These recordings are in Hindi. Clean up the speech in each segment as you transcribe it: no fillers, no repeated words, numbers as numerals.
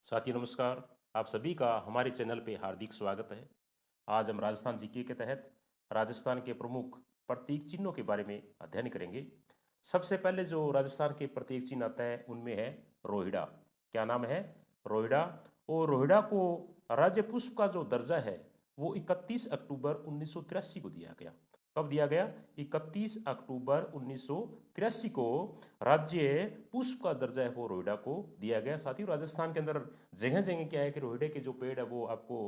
साथियों नमस्कार। आप सभी का हमारे चैनल पे हार्दिक स्वागत है। आज हम राजस्थान जीके के तहत राजस्थान के प्रमुख प्रतीक चिन्हों के बारे में अध्ययन करेंगे। सबसे पहले जो राजस्थान के प्रतीक चिन्ह आता है उनमें है रोहिड़ा। क्या नाम है? रोहिड़ा। और रोहिड़ा को राज्य पुष्प का जो दर्जा है वो 31 अक्टूबर 1983 को दिया गया। कब दिया गया? 31 अक्टूबर 1983 को राज्य पुष्प का दर्जा है वो रोहिड़ा को दिया गया। साथियों राजस्थान के अंदर जगह जगह क्या है कि रोहिड़े के जो पेड़ है वो आपको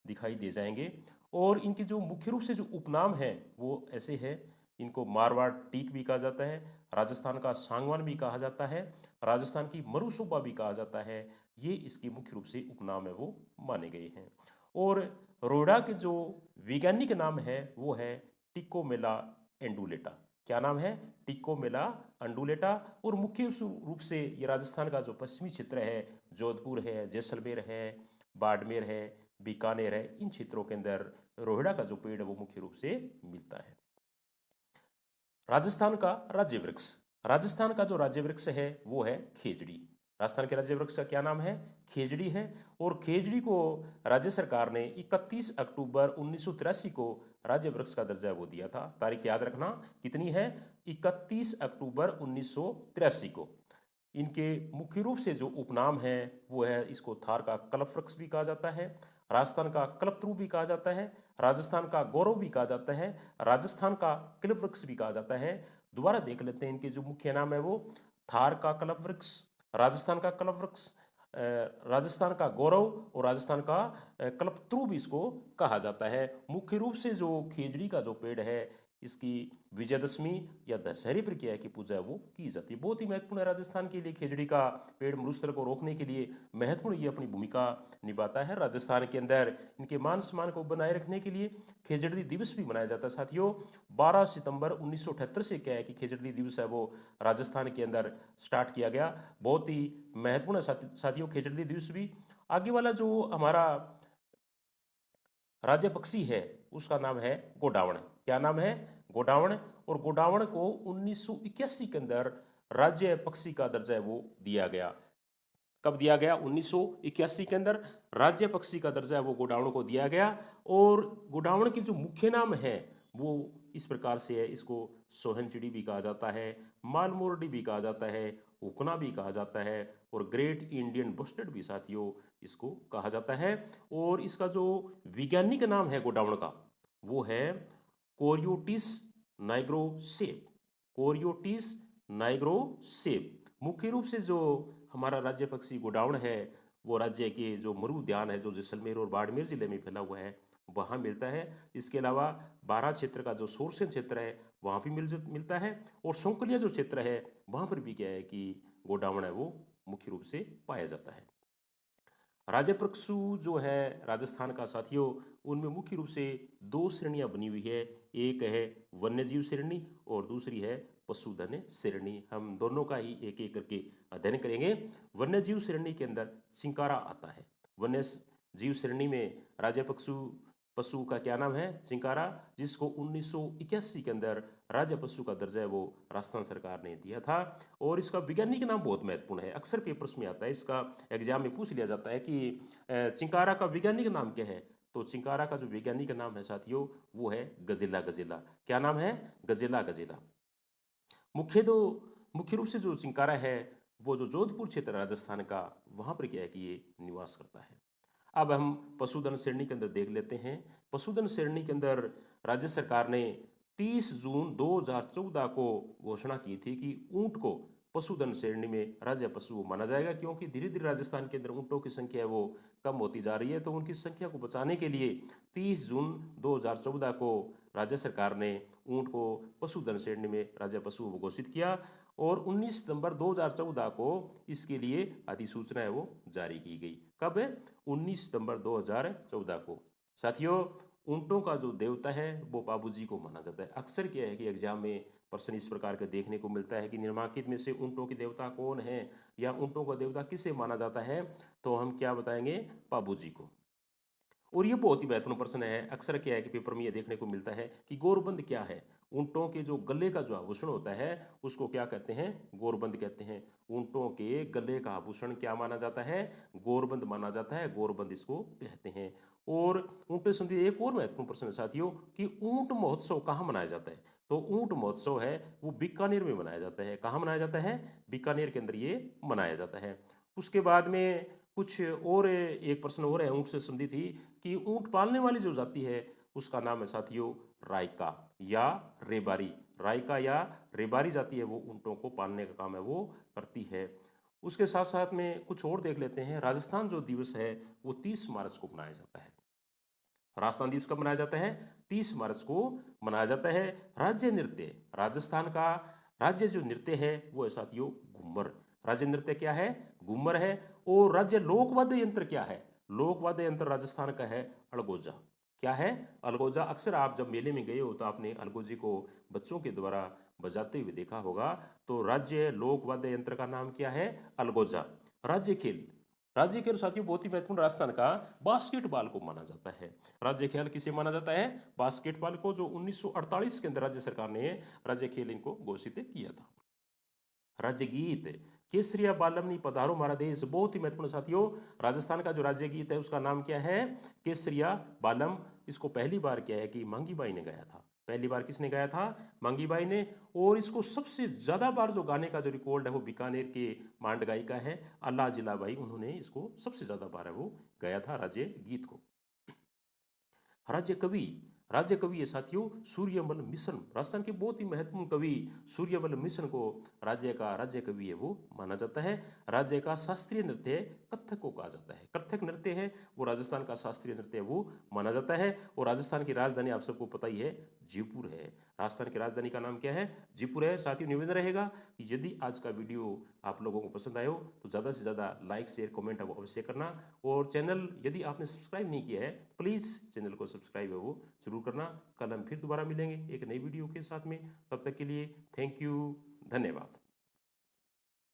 दिखाई दे जाएंगे। और इनके जो मुख्य रूप से जो उपनाम है वो ऐसे है। इनको मारवाड़ टीक भी कहा जाता है, राजस्थान का सांगवान भी कहा जाता है, राजस्थान की मरुसुबा भी कहा जाता है। ये इसके मुख्य रूप से उपनाम है वो माने गए हैं। और रोहिड़ा के जो वैज्ञानिक नाम है वो है टिकोमेला एंडुलेटा। क्या नाम है? टिकोमेला अंडुलेटा। और मुख्य रूप से ये राजस्थान का जो पश्चिमी क्षेत्र है, जोधपुर है, जैसलमेर है, बाड़मेर है, बीकानेर है, इन क्षेत्रों के अंदर रोहिड़ा का जो पेड़ है वो मुख्य रूप से मिलता है। राजस्थान का राज्य वृक्ष। राजस्थान का जो राज्य वृक्ष है वो है खेजड़ी। राजस्थान के राज्य वृक्ष का क्या नाम है? खेजड़ी है। और खेजड़ी को राज्य सरकार ने 31 अक्टूबर 1983 को राज्य वृक्ष का दर्जा वो दिया था। तारीख याद रखना कितनी है? 31 अक्टूबर 1983 को। इनके मुख्य रूप से जो उपनाम है वो है, इसको थार का कल्प वृक्ष भी कहा जाता है, राजस्थान का कल्पतरू भी कहा जाता है, राजस्थान का गौरव भी कहा जाता है, राजस्थान का कल्प वृक्ष भी कहा जाता है। दोबारा देख लेते हैं इनके जो मुख्य नाम है वो थार का कल्प वृक्ष, राजस्थान का कल्प वृक्ष, राजस्थान का गौरव और राजस्थान का कल्पतरू भी इसको कहा जाता है। मुख्य रूप से जो खेजड़ी का जो पेड़ है इसकी विजयदशमी या दशहरे पर क्या है कि पूजा है वो की जाती है। बहुत ही महत्वपूर्ण है राजस्थान के लिए। खेजड़ी का पेड़ मरुस्थल को रोकने के लिए महत्वपूर्ण ये अपनी भूमिका निभाता है। राजस्थान के अंदर इनके मान सम्मान को बनाए रखने के लिए खेजड़ी दिवस भी मनाया जाता है। साथियों 12 सितंबर 1978 से क्या है कि खेजड़ी दिवस है वो राजस्थान के अंदर स्टार्ट किया गया। बहुत ही महत्वपूर्ण है साथियों खेजड़ी दिवस भी। आगे वाला जो हमारा राज्य पक्षी है उसका नाम है गोडावण। क्या नाम है? गोडावण। और गोडावण को 1981 के अंदर राज्य पक्षी का दर्जा है वो दिया गया। कब दिया गया? 1981 के अंदर राज्य पक्षी का दर्जा है वो गोडावण को दिया गया। और गोडावण के जो मुख्य नाम है वो इस प्रकार से है। इसको सोहन चिड़ी भी कहा जाता है, मालमोरडी भी कहा जाता है, उकना भी कहा जाता है और ग्रेट इंडियन बस्टर्ड भी साथियों इसको कहा जाता है। और इसका जो वैज्ञानिक नाम है गोडावण का वो है कोरियोटिस नाइग्रोसेप। कोरियोटिस नाइग्रोसेप। मुख्य रूप से जो हमारा राज्य पक्षी गोडावण है वो राज्य के जो मरु उद्यान है जो जैसलमेर और बाड़मेर जिले में फैला हुआ है वहाँ मिलता है। इसके अलावा बारां क्षेत्र का जो सोरसन क्षेत्र है वहाँ भी मिलता है। और शोंकलिया जो क्षेत्र है वहाँ पर भी क्या है कि गोडावण है वो मुख्य रूप से पाया जाता है। राजपक्षु जो है राजस्थान का साथियों उनमें मुख्य रूप से दो श्रेणियां बनी हुई है। एक है वन्यजीव श्रेणी और दूसरी है पशुधन श्रेणी। हम दोनों का ही एक एक करके अध्ययन करेंगे। वन्यजीव श्रेणी के अंदर चिंकारा आता है। वन्य जीव श्रेणी में राजपक्षु पशु का क्या नाम है? चिंकारा, जिसको 1981 के अंदर राज्य पशु का दर्जा है वो राजस्थान सरकार ने दिया था। और इसका वैज्ञानिक नाम बहुत महत्वपूर्ण है, अक्सर पेपर्स में आता है, इसका एग्जाम में पूछ लिया जाता है कि चिंकारा का वैज्ञानिक नाम क्या है। तो चिंकारा का जो वैज्ञानिक नाम है साथियों वो है गजेला गजेला। क्या नाम है? गजेला गजेला। मुख्य रूप से जो चिंकारा है वो जो जोधपुर क्षेत्र राजस्थान का वहाँ पर क्या है कि ये निवास करता है। अब हम पशुधन श्रेणी के अंदर देख लेते हैं। पशुधन श्रेणी के अंदर राज्य सरकार ने 30 जून 2014 को घोषणा की थी कि ऊंट को पशुधन श्रेणी में राज्य पशु माना जाएगा, क्योंकि धीरे धीरे राजस्थान के अंदर ऊंटों की संख्या है वो कम होती जा रही है। तो उनकी संख्या को बचाने के लिए 30 जून 2014 को राज्य सरकार ने ऊंट को पशुधन श्रेणी में राज्य पशु घोषित किया। और 19 सितंबर 2014 को इसके लिए अधिसूचना है वो जारी की गई। कब? 19 सितंबर 2014 को। साथियों ऊंटों का जो देवता है वो बाबूजी को माना जाता है। अक्सर क्या है कि एग्जाम में प्रश्न इस प्रकार के देखने को मिलता है कि निम्नलिखित में से ऊंटों के देवता कौन है या ऊंटों का देवता किसे माना जाता है? तो हम क्या बताएंगे? बाबूजी को। और ये बहुत ही महत्वपूर्ण प्रश्न है। अक्सर क्या है कि पेपर में ये देखने को मिलता है कि गोरबंद क्या है। ऊँटों के जो गले का जो आभूषण होता है उसको क्या कहते हैं? गोरबंद कहते हैं। ऊँटों के गले का आभूषण क्या माना जाता है? गोरबंद माना जाता है, गोरबंद इसको कहते हैं। और ऊँट से संबंधित एक और महत्वपूर्ण प्रश्न है साथियों कि ऊँट महोत्सव कहाँ मनाया जाता है? तो ऊँट महोत्सव है वो बीकानेर में मनाया जाता है। कहाँ मनाया जाता है? बीकानेर के अंदर ये मनाया जाता है। उसके बाद में कुछ और एक प्रश्न और है ऊँट से संबंधित ही कि ऊँट पालने वाली जो जाति है उसका नाम है साथियों रायका या रेबारी। रायका या रेबारी जाति है वो ऊँटों को पालने का काम है वो करती है। उसके साथ साथ में कुछ और देख लेते हैं। राजस्थान जो दिवस है वो 30 मार्च को मनाया जाता है। राजस्थान दिवस कब मनाया जाता है? 30 मार्च को मनाया जाता है। राज्य नृत्य, राजस्थान का राज्य जो नृत्य है वो है साथियों घूमर। राज्य नृत्य क्या है? घूमर है। और राज्य लोकवाद्य यंत्र क्या है? लोकवाद्य यंत्र राजस्थान का है अलगोजा। क्या है? अलगोजा। अक्सर आप जब मेले में गए हो तो आपने अलगोजे को बच्चों के द्वारा बजाते हुए देखा होगा। तो राज्य लोकवाद्य यंत्र का नाम क्या है? अलगोजा। राज्य खेल, राज्य खेल साथियों बहुत ही महत्वपूर्ण राजस्थान का बास्केटबॉल को माना जाता है। राज्य खेल किसे माना जाता है? बास्केटबॉल को, जो 1948 के अंदर राज्य सरकार ने राज्य खेल इनको घोषित किया था। राज्य गीत, केसरिया बालमनी पधारो हमारा देश, बहुत ही महत्वपूर्ण साथियों। राजस्थान का जो राज्य गीत है उसका नाम क्या है? केसरिया बालम। इसको पहली बार क्या है कि मांगी बाई ने गाया था। पहली बार किसने गाया था? मांगी बाई ने। और इसको सबसे ज़्यादा बार जो गाने का जो रिकॉर्ड है वो बीकानेर के मांड गायिका है अल्लाह जिलाबाई, उन्होंने इसको सबसे ज़्यादा बार है वो गाया था राज्य गीत को। राज्य कवि, राज्य कवि है साथियों सूर्यमल मिशन। राजस्थान के बहुत ही महत्वपूर्ण कवि सूर्यमल मिशन को राज्य का राज्य कवि है वो माना जाता है। राज्य का शास्त्रीय नृत्य कथक को कहा जाता है। कथक नृत्य है वो राजस्थान का शास्त्रीय नृत्य है वो माना जाता है। और राजस्थान की राजधानी आप सबको पता ही है जयपुर है। राजस्थान की राजधानी का नाम क्या है? जयपुर है। साथियों निवेदन रहेगा कि यदि आज का वीडियो आप लोगों को पसंद आयो तो ज़्यादा से ज़्यादा लाइक शेयर कमेंट अब अवश्य करना। और चैनल यदि आपने सब्सक्राइब नहीं किया है प्लीज़ चैनल को सब्सक्राइब है वो जरूर करना। कल हम फिर दोबारा मिलेंगे एक नई वीडियो के साथ में। तब तक के लिए थैंक यू, धन्यवाद।